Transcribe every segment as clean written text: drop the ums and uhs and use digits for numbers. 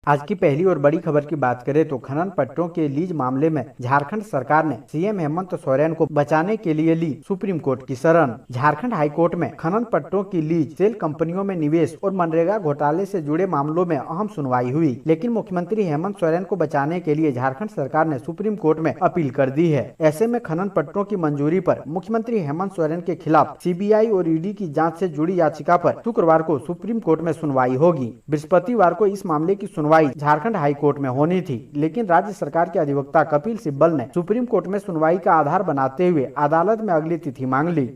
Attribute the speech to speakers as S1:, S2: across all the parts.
S1: आज की पहली और बड़ी खबर की बात करें तो खनन पट्टों के लीज मामले में झारखंड सरकार ने सीएम हेमंत सोरेन को बचाने के लिए ली सुप्रीम कोर्ट की शरण। झारखंड हाई कोर्ट में खनन पट्टों की लीज, सेल कंपनियों में निवेश और मनरेगा घोटाले से जुड़े मामलों में अहम सुनवाई हुई, लेकिन मुख्यमंत्री हेमंत सोरेन को बचाने के लिए झारखंड सरकार ने सुप्रीम कोर्ट में अपील कर दी है। ऐसे में खनन पट्टों की मंजूरी पर मुख्यमंत्री हेमंत सोरेन के खिलाफ सीबीआई और ईडी की जाँच से जुड़ी याचिका पर शुक्रवार को सुप्रीम कोर्ट में सुनवाई होगी। बृहस्पतिवार को इस मामले की सुनवाई झारखंड हाई कोर्ट में होनी थी, लेकिन राज्य सरकार के अधिवक्ता कपिल सिब्बल ने सुप्रीम कोर्ट में सुनवाई का आधार बनाते हुए अदालत में अगली तिथि मांग ली।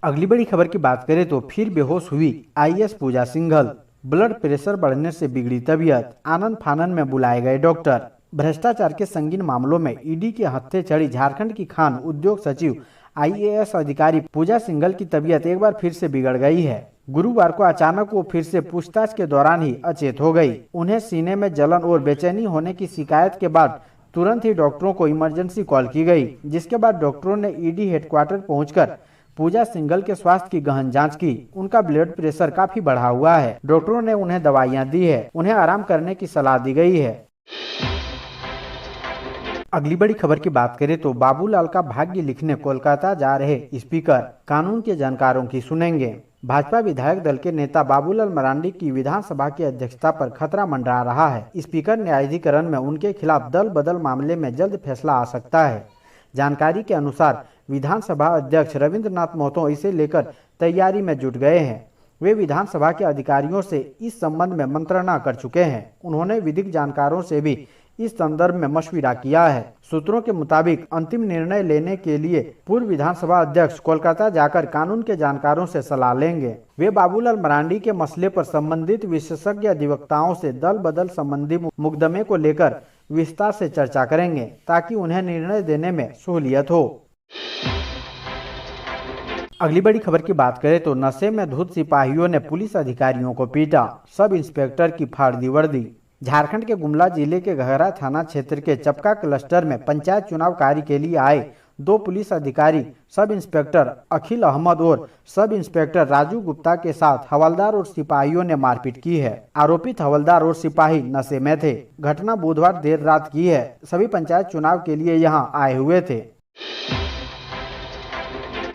S1: अगली बड़ी खबर की बात करें तो फिर बेहोश हुई आईएएस पूजा सिंघल। ब्लड प्रेशर बढ़ने से बिगड़ी तबीयत, आनन फानन में बुलाए गए डॉक्टर। भ्रष्टाचार के संगीन मामलों में ईडी के हत्थे चढ़ी झारखंड की खान उद्योग सचिव आईएएस अधिकारी पूजा सिंघल की तबीयत एक बार फिर से बिगड़ गई है। गुरुवार को अचानक वो फिर से पूछताछ के दौरान ही अचेत हो गई। उन्हें सीने में जलन और बेचैनी होने की शिकायत के बाद तुरंत ही डॉक्टरों को इमरजेंसी कॉल की गई, जिसके बाद डॉक्टरों ने ईडी हेडक्वार्टर पहुंचकर पूजा सिंघल के स्वास्थ्य की गहन जांच की। उनका ब्लड प्रेशर काफी बढ़ा हुआ है। डॉक्टरों ने उन्हें दवाइयां दी है, उन्हें आराम करने की सलाह दी गई है। अगली बड़ी खबर की बात करें तो बाबूलाल का भाग्य लिखने कोलकाता जा रहे स्पीकर कानून के जानकारों की सुनेंगे। भाजपा विधायक दल के नेता बाबूलाल मरांडी की विधानसभा की अध्यक्षता पर खतरा मंडरा रहा है। स्पीकर न्यायाधिकरण में उनके खिलाफ दल बदल मामले में जल्द फैसला आ सकता है। जानकारी के अनुसार विधानसभा अध्यक्ष रविंद्रनाथ महतो इसे लेकर तैयारी में जुट गए हैं। वे विधानसभा के अधिकारियों से इस संबंध में मंत्रणा कर चुके हैं। उन्होंने विधिक जानकारों से भी इस संदर्भ में मशविरा किया है। सूत्रों के मुताबिक अंतिम निर्णय लेने के लिए पूर्व विधानसभा अध्यक्ष कोलकाता जाकर कानून के जानकारों से सलाह लेंगे। वे बाबूलाल मरांडी के मसले पर संबंधित विशेषज्ञ अधिवक्ताओं से दल बदल संबंधी मुकदमे को लेकर विस्तार से चर्चा करेंगे, ताकि उन्हें निर्णय देने में सहूलियत हो। अगली बड़ी खबर की बात करें तो नशे में धुत सिपाहियों ने पुलिस अधिकारियों को पीटा, सब इंस्पेक्टर की फाड़ दी वर्दी। झारखंड के गुमला जिले के गहरा थाना क्षेत्र के चपका क्लस्टर में पंचायत चुनाव कार्य के लिए आए दो पुलिस अधिकारी सब इंस्पेक्टर अखिल अहमद और सब इंस्पेक्टर राजू गुप्ता के साथ हवलदार और सिपाहियों ने मारपीट की है। आरोपित हवलदार और सिपाही नशे में थे। घटना बुधवार देर रात की है। सभी पंचायत चुनाव के लिए यहां आए हुए थे।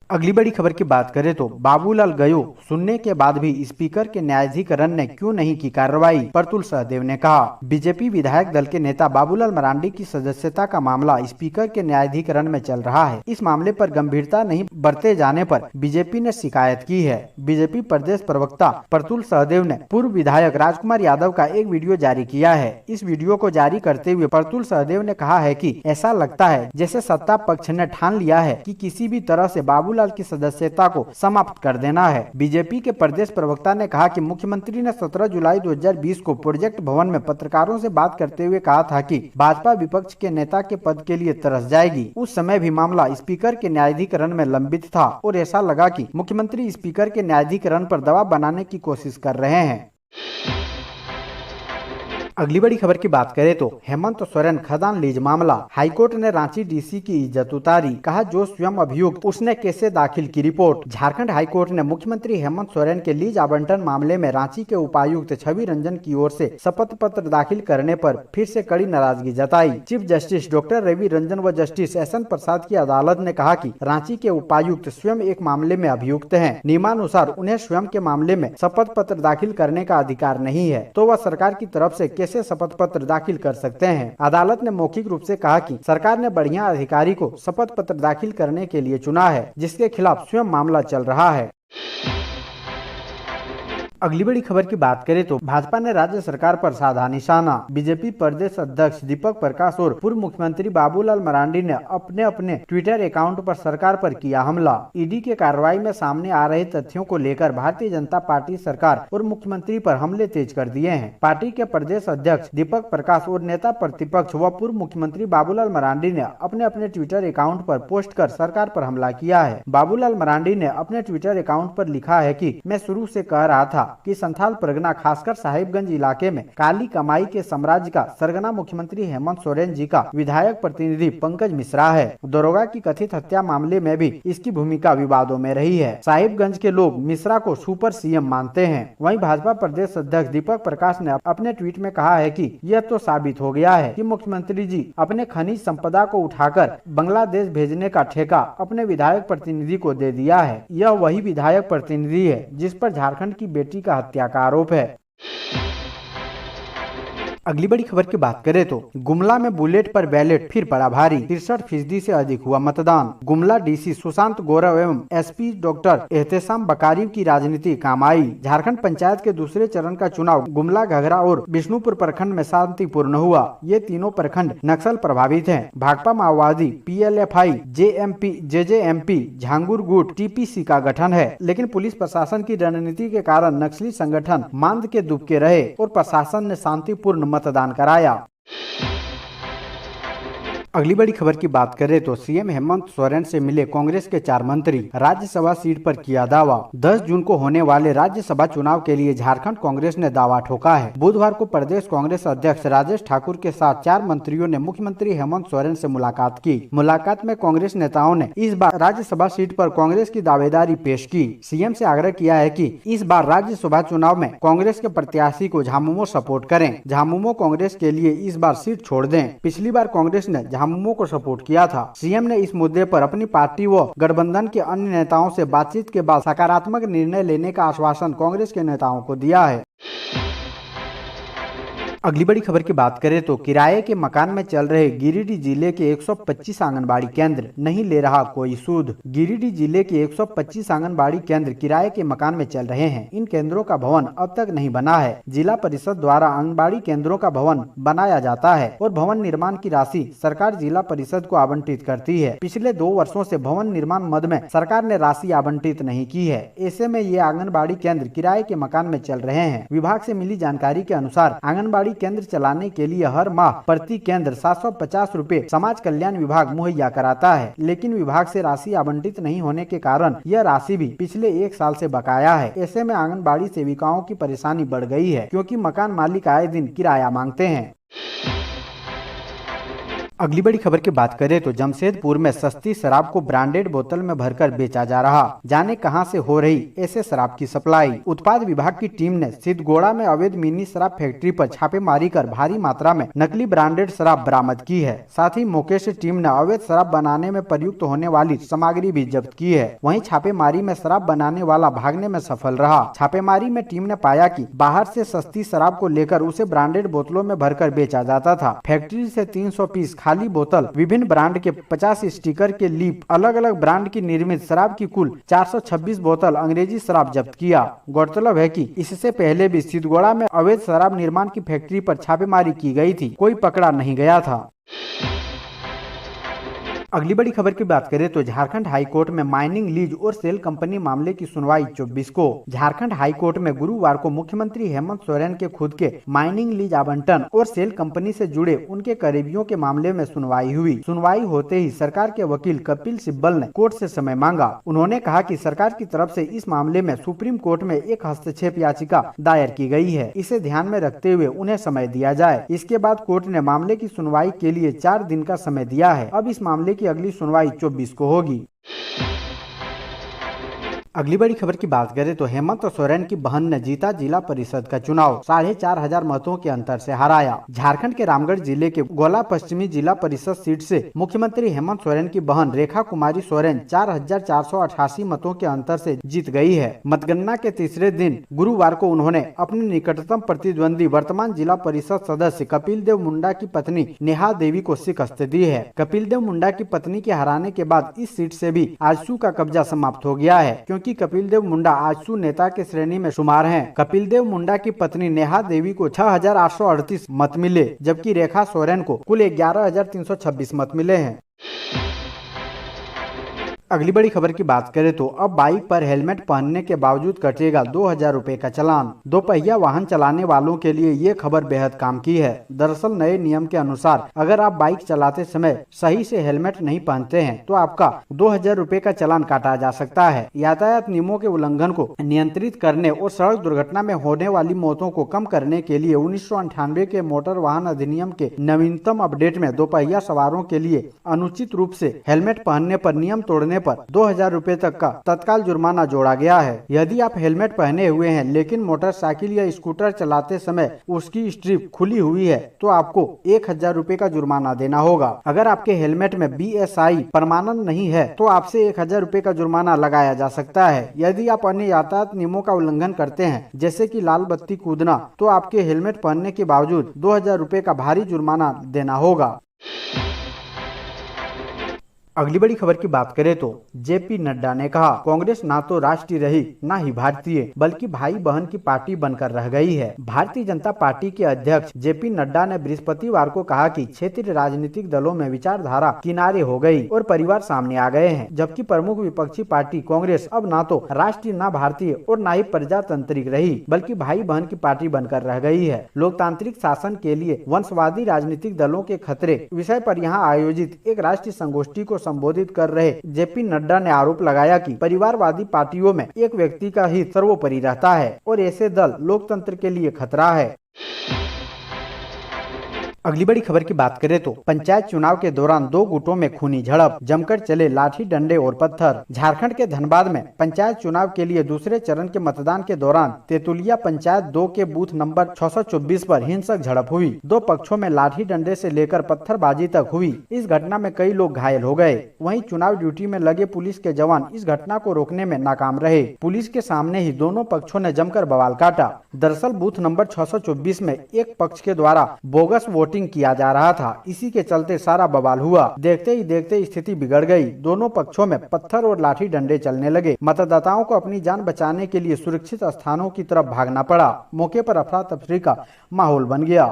S1: अगली बड़ी खबर की बात करें तो बाबूलाल गयो सुनने के बाद भी स्पीकर के न्यायाधिकरण ने क्यों नहीं की कार्रवाई, प्रतुल सहदेव ने कहा। बीजेपी विधायक दल के नेता बाबूलाल मरांडी की सदस्यता का मामला स्पीकर के न्यायाधिकरण में चल रहा है। इस मामले पर गंभीरता नहीं बरते जाने पर बीजेपी ने शिकायत की है। बीजेपी प्रदेश प्रवक्ता प्रतुल सहदेव ने पूर्व विधायक राजकुमार यादव का एक वीडियो जारी किया है। इस वीडियो को जारी करते हुए प्रतुल सहदेव ने कहा है कि ऐसा लगता है जैसे सत्ता पक्ष ने ठान लिया है कि किसी भी तरह से बाबूलाल की सदस्यता को समाप्त कर देना है। बीजेपी के प्रदेश प्रवक्ता ने कहा कि मुख्यमंत्री ने 17 जुलाई 2020 को प्रोजेक्ट भवन में पत्रकारों से बात करते हुए कहा था कि भाजपा विपक्ष के नेता के पद के लिए तरस जाएगी। उस समय भी मामला स्पीकर के न्यायाधिकरण में लंबित था और ऐसा लगा कि मुख्यमंत्री स्पीकर के न्यायाधिकरण पर दबाव बनाने की कोशिश कर रहे हैं। अगली बड़ी खबर की बात करें तो हेमंत सोरेन खदान लीज मामला, हाईकोर्ट ने रांची डीसी की इज्जत उतारी, कहा जो स्वयं अभियुक्त उसने कैसे दाखिल की रिपोर्ट। झारखंड हाईकोर्ट ने मुख्यमंत्री हेमंत सोरेन के लीज आवंटन मामले में रांची के उपायुक्त छवि रंजन की ओर से शपथ पत्र दाखिल करने पर फिर से कड़ी नाराजगी जताई। Chief justice doctor Ravi Ranjan व जस्टिस एसएन प्रसाद की अदालत ने कहा कि रांची के उपायुक्त स्वयं एक मामले में अभियुक्त हैं। नियमानुसार उन्हें स्वयं के मामले में शपथ पत्र दाखिल करने का अधिकार नहीं है, तो वह सरकार की तरफ से कैसे शपथ पत्र दाखिल कर सकते हैं। अदालत ने मौखिक रूप से कहा कि सरकार ने बढ़िया अधिकारी को शपथ पत्र दाखिल करने के लिए चुना है, जिसके खिलाफ स्वयं मामला चल रहा है। अगली बड़ी खबर की बात करें तो भाजपा ने राज्य सरकार पर साधा निशाना। बीजेपी प्रदेश अध्यक्ष दीपक प्रकाश और पूर्व मुख्यमंत्री बाबूलाल मरांडी ने अपने अपने ट्विटर अकाउंट पर सरकार पर किया हमला। ईडी के कार्रवाई में सामने आ रहे तथ्यों को लेकर भारतीय जनता पार्टी सरकार और मुख्यमंत्री पर हमले तेज कर दिए हैं। पार्टी के प्रदेश अध्यक्ष दीपक प्रकाश और नेता प्रतिपक्ष व पूर्व मुख्यमंत्री बाबूलाल मरांडी ने अपने अपने ट्विटर अकाउंट पर पोस्ट कर सरकार पर हमला किया है। बाबूलाल मरांडी ने अपने ट्विटर अकाउंट पर लिखा है कि मैं शुरू से कह रहा था कि संथाल परगना खासकर साहिबगंज इलाके में काली कमाई के साम्राज्य का सरगना मुख्यमंत्री हेमंत सोरेन जी का विधायक प्रतिनिधि पंकज मिश्रा है। दरोगा की कथित हत्या मामले में भी इसकी भूमिका विवादों में रही है। साहिबगंज के लोग मिश्रा को सुपर सीएम मानते हैं। वहीं भाजपा प्रदेश अध्यक्ष दीपक प्रकाश ने अपने ट्वीट में कहा है कि यह तो साबित हो गया है कि मुख्यमंत्री जी अपने खनिज संपदा को उठाकर बांग्लादेश भेजने का ठेका अपने विधायक प्रतिनिधि को दे दिया है। यह वही विधायक प्रतिनिधि है जिस पर झारखंड की बेटी का हत्या का आरोप है। अगली बड़ी खबर की बात करें तो गुमला में बुलेट पर बैलेट फिर पड़ा भारी, 63% से अधिक हुआ मतदान। गुमला डीसी सुशांत गौरव एवं एसपी डॉक्टर एहतेशाम बकारी की राजनीति काम आई। झारखंड पंचायत के दूसरे चरण का चुनाव गुमला, घघरा और विष्णुपुर प्रखंड में शांतिपूर्ण हुआ। ये तीनों प्रखंड नक्सल प्रभावित हैं। भाकपा माओवादी, PLFI, JMP, JJMP, झांगुर गुट, TPC का गठन है, लेकिन पुलिस प्रशासन की रणनीति के कारण नक्सली संगठन मांद के दुबके रहे और प्रशासन ने शांतिपूर्ण मतदान कराया। अगली बड़ी खबर की बात करें तो सीएम हेमंत सोरेन से मिले कांग्रेस के 4 मंत्री, राज्यसभा सीट पर किया दावा। 10 जून को होने वाले राज्यसभा चुनाव के लिए झारखंड कांग्रेस ने दावा ठोका है। बुधवार को प्रदेश कांग्रेस अध्यक्ष राजेश ठाकुर के साथ 4 मंत्रियों ने मुख्यमंत्री हेमंत सोरेन से मुलाकात की। मुलाकात में कांग्रेस नेताओं ने इस बार राज्यसभा सीट पर कांग्रेस की दावेदारी पेश की। सीएम से आग्रह किया है कि इस बार राज्यसभा चुनाव में कांग्रेस के प्रत्याशी को झामुमो सपोर्ट करें। झामुमो कांग्रेस के लिए इस बार सीट छोड़ दें। पिछली बार कांग्रेस ने झामुमो को सपोर्ट किया था। सीएम ने इस मुद्दे पर अपनी पार्टी व गठबंधन के अन्य नेताओं से बातचीत के बाद सकारात्मक निर्णय लेने का आश्वासन कांग्रेस के नेताओं को दिया है। अगली बड़ी खबर की बात करें तो किराए के मकान में चल रहे गिरिडीह जिले के 125 आंगनबाड़ी केंद्र, नहीं ले रहा कोई सूद। गिरिडीह जिले के 125 आंगनबाड़ी केंद्र किराए के मकान में चल रहे हैं। इन केंद्रों का भवन अब तक नहीं बना है। जिला परिषद द्वारा आंगनबाड़ी केंद्रों का भवन बनाया जाता है और भवन निर्माण की राशि सरकार जिला परिषद को आवंटित करती है। पिछले 2 वर्षों से भवन निर्माण मद में सरकार ने राशि आवंटित नहीं की है। ऐसे में ये आंगनबाड़ी केंद्र किराए के मकान में चल रहे हैं। विभाग से मिली जानकारी के अनुसार आंगनबाड़ी केंद्र चलाने के लिए हर माह प्रति केंद्र 750 रुपए समाज कल्याण विभाग मुहैया कराता है, लेकिन विभाग से राशि आवंटित नहीं होने के कारण यह राशि भी पिछले 1 साल से बकाया है। ऐसे में आंगनबाड़ी सेविकाओं की परेशानी बढ़ गई है, क्योंकि मकान मालिक आए दिन किराया मांगते हैं। अगली बड़ी खबर की बात करें तो जमशेदपुर में सस्ती शराब को ब्रांडेड बोतल में भरकर बेचा जा रहा। जाने कहां से हो रही ऐसे शराब की सप्लाई। उत्पाद विभाग की टीम ने सिद्धगोड़ा में अवैध मिनी शराब फैक्ट्री पर छापेमारी कर भारी मात्रा में नकली ब्रांडेड शराब बरामद की है। साथ ही मौके से टीम ने अवैध शराब बनाने में प्रयुक्त होने वाली सामग्री भी जब्त की है। वहीं छापेमारी में शराब बनाने वाला भागने में सफल रहा। छापेमारी में टीम ने पाया कि बाहर से सस्ती शराब को लेकर उसे ब्रांडेड बोतलों में भरकर बेचा जाता था। फैक्ट्री से 300 पीस खाली बोतल, विभिन्न ब्रांड के 50 स्टिकर के लीप, अलग अलग ब्रांड की निर्मित शराब की कुल 426 बोतल अंग्रेजी शराब जब्त किया। गौरतलब है कि इससे पहले भी सिद्धगोड़ा में अवैध शराब निर्माण की फैक्ट्री पर छापेमारी की गई थी, कोई पकड़ा नहीं गया था। अगली बड़ी खबर की बात करें तो झारखंड हाई कोर्ट में माइनिंग लीज और सेल कंपनी मामले की सुनवाई 24 को। झारखंड हाई कोर्ट में गुरुवार को मुख्यमंत्री हेमंत सोरेन के खुद के माइनिंग लीज आवंटन और सेल कंपनी से जुड़े उनके करीबियों के मामले में सुनवाई हुई। सुनवाई होते ही सरकार के वकील कपिल सिब्बल ने कोर्ट से समय मांगा। उन्होंने कहा कि सरकार की तरफ से इस मामले में सुप्रीम कोर्ट में एक हस्तक्षेप याचिका दायर की गई है, इसे ध्यान में रखते हुए उन्हें समय दिया जाए। इसके बाद कोर्ट ने मामले की सुनवाई के लिए 4 दिन का समय दिया है। अब इस मामले की अगली सुनवाई 24 को होगी। अगली बड़ी खबर की बात करें तो हेमंत सोरेन की बहन ने जीता जिला परिषद का चुनाव, 4,500 मतों के अंतर से हराया। झारखंड के रामगढ़ जिले के गोला पश्चिमी जिला परिषद सीट से मुख्यमंत्री हेमंत सोरेन की बहन रेखा कुमारी सोरेन 4,488 मतों के अंतर से जीत गई है। मतगणना के तीसरे दिन गुरुवार को उन्होंने अपने निकटतम प्रतिद्वंदी वर्तमान जिला परिषद सदस्य कपिल देव मुंडा की पत्नी नेहा देवी को शिकस्त दी है। कपिल देव मुंडा की पत्नी के हराने के बाद इस सीट से भी आजसू का कब्जा समाप्त हो गया है, क्योंकि कपिल देव मुंडा आजसू नेता के श्रेणी में शुमार हैं। कपिल देव मुंडा की पत्नी नेहा देवी को 6,838 मत मिले, जबकि रेखा सोरेन को कुल 11,326 मत मिले हैं। अगली बड़ी खबर की बात करें तो अब बाइक पर हेलमेट पहनने के बावजूद कटेगा 2000 रुपए का चालान। दोपहिया वाहन चलाने वालों के लिए ये खबर बेहद काम की है। दरअसल नए नियम के अनुसार अगर आप बाइक चलाते समय सही से हेलमेट नहीं पहनते हैं तो आपका 2000 रुपए का चालान काटा जा सकता है। यातायात नियमों के उल्लंघन को नियंत्रित करने और सड़क दुर्घटना में होने वाली मौतों को कम करने के लिए 1998 के मोटर वाहन अधिनियम के नवीनतम अपडेट में दोपहिया सवारों के लिए अनुचित रूप से हेलमेट पहनने पर नियम तोड़ने पर 2000 रुपए तक का तत्काल जुर्माना जोड़ा गया है। यदि आप हेलमेट पहने हुए हैं लेकिन मोटरसाइकिल या स्कूटर चलाते समय उसकी स्ट्रिप खुली हुई है तो आपको 1000 रुपए का जुर्माना देना होगा। अगर आपके हेलमेट में BSI प्रमाणन नहीं है तो आपसे 1000 रुपए का जुर्माना लगाया जा सकता है। यदि आप अन्य यातायात नियमों का उल्लंघन करते हैं जैसे कि लाल बत्ती कूदना तो आपके हेलमेट पहनने के बावजूद 2000 रुपए का भारी जुर्माना देना होगा। अगली बड़ी खबर की बात करें तो JP नड्डा ने कहा कांग्रेस ना तो राष्ट्रीय रही ना ही भारतीय बल्कि भाई बहन की पार्टी बनकर रह गई है। भारतीय जनता पार्टी के अध्यक्ष JP नड्डा ने बृहस्पतिवार को कहा कि क्षेत्रीय राजनीतिक दलों में विचारधारा किनारे हो गई और परिवार सामने आ गए हैं, जबकि प्रमुख विपक्षी पार्टी कांग्रेस अब ना तो राष्ट्रीय ना भारतीय और ना ही प्रजातांत्रिक रही बल्कि भाई बहन की पार्टी बनकर रह गई है। लोकतांत्रिक शासन के लिए वंशवादी राजनीतिक दलों के खतरे विषय पर यहाँ आयोजित एक राष्ट्रीय संगोष्ठी को संबोधित कर रहे JP नड्डा ने आरोप लगाया कि परिवारवादी पार्टियों में एक व्यक्ति का हित सर्वोपरि रहता है और ऐसे दल लोकतंत्र के लिए खतरा है। अगली बड़ी खबर की बात करें तो पंचायत चुनाव के दौरान दो गुटों में खूनी झड़प, जमकर चले लाठी डंडे और पत्थर। झारखंड के धनबाद में पंचायत चुनाव के लिए दूसरे चरण के मतदान के दौरान तेतुलिया पंचायत 2 के बूथ नंबर 624 पर हिंसक झड़प हुई। दो पक्षों में लाठी डंडे से लेकर पत्थरबाजी तक हुई। इस घटना में कई लोग घायल हो गए। वहीं चुनाव ड्यूटी में लगे पुलिस के जवान इस घटना को रोकने में नाकाम रहे। पुलिस के सामने ही दोनों पक्षों ने जमकर बवाल काटा। दरअसल बूथ नंबर 624 में एक पक्ष के द्वारा बोगस वोटिंग किया जा रहा था। इसी के चलते सारा बवाल हुआ। देखते ही देखते स्थिति बिगड़ गई। दोनों पक्षों में पत्थर और लाठी डंडे चलने लगे। मतदाताओं को अपनी जान बचाने के लिए सुरक्षित स्थानों की तरफ भागना पड़ा। मौके पर अफरा तफरी का माहौल बन गया।